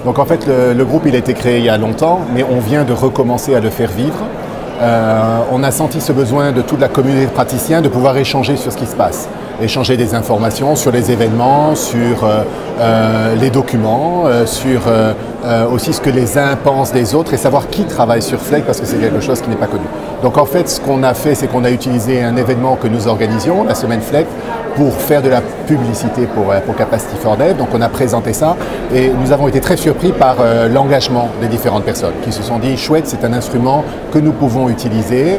Donc en fait, le groupe il a été créé il y a longtemps, mais on vient de recommencer à le faire vivre. On a senti ce besoin de toute la communauté de praticiens de pouvoir échanger sur ce qui se passe. Échanger des informations sur les événements, sur les documents, sur aussi ce que les uns pensent des autres et savoir qui travaille sur Fleck parce que c'est quelque chose qui n'est pas connu. Donc en fait, ce qu'on a fait, c'est qu'on a utilisé un événement que nous organisions, la semaine Fleck, pour faire de la publicité pour Capacity for Dev. Donc on a présenté ça et nous avons été très surpris par l'engagement des différentes personnes qui se sont dit chouette, c'est un instrument que nous pouvons utiliser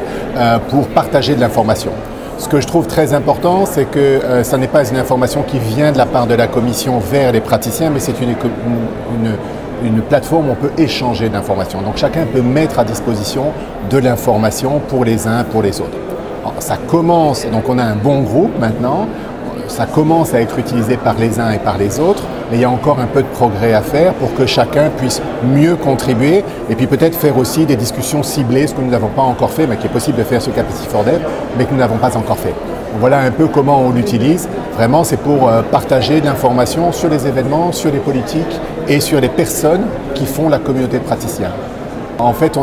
pour partager de l'information. Ce que je trouve très important, c'est que ça n'est pas une information qui vient de la part de la commission vers les praticiens, mais c'est une plateforme où on peut échanger de l'information. Donc chacun peut mettre à disposition de l'information pour les uns, pour les autres. Alors, ça commence, donc on a un bon groupe maintenant, ça commence à être utilisé par les uns et par les autres, mais il y a encore un peu de progrès à faire pour que chacun puisse mieux contribuer et puis peut-être faire aussi des discussions ciblées, ce que nous n'avons pas encore fait, mais qui est possible de faire sur Capacity for Dev, mais que nous n'avons pas encore fait. Donc voilà un peu comment on l'utilise. Vraiment, c'est pour partager de l'information sur les événements, sur les politiques et sur les personnes qui font la communauté de praticiens. En fait,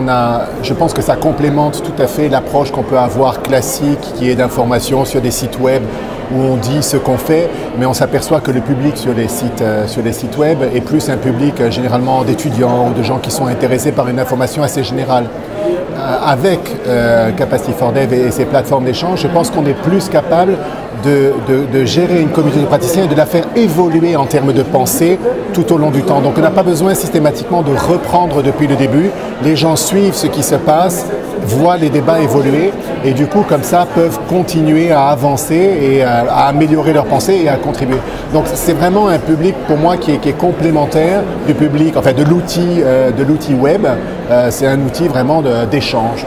je pense que ça complémente tout à fait l'approche qu'on peut avoir classique, qui est d'information sur des sites web où on dit ce qu'on fait, mais on s'aperçoit que le public sur les sites web est plus un public généralement d'étudiants ou de gens qui sont intéressés par une information assez générale. Avec Capacity for Dev et ces plateformes d'échange, je pense qu'on est plus capable de gérer une communauté de praticiens et de la faire évoluer en termes de pensée tout au long du temps. Donc on n'a pas besoin systématiquement de reprendre depuis le début. Les gens suivent ce qui se passe, voient les débats évoluer et du coup comme ça peuvent continuer à avancer et à améliorer leur pensée et à contribuer. Donc c'est vraiment un public pour moi qui est complémentaire du public, enfin de l'outil web. C'est un outil vraiment d'échange.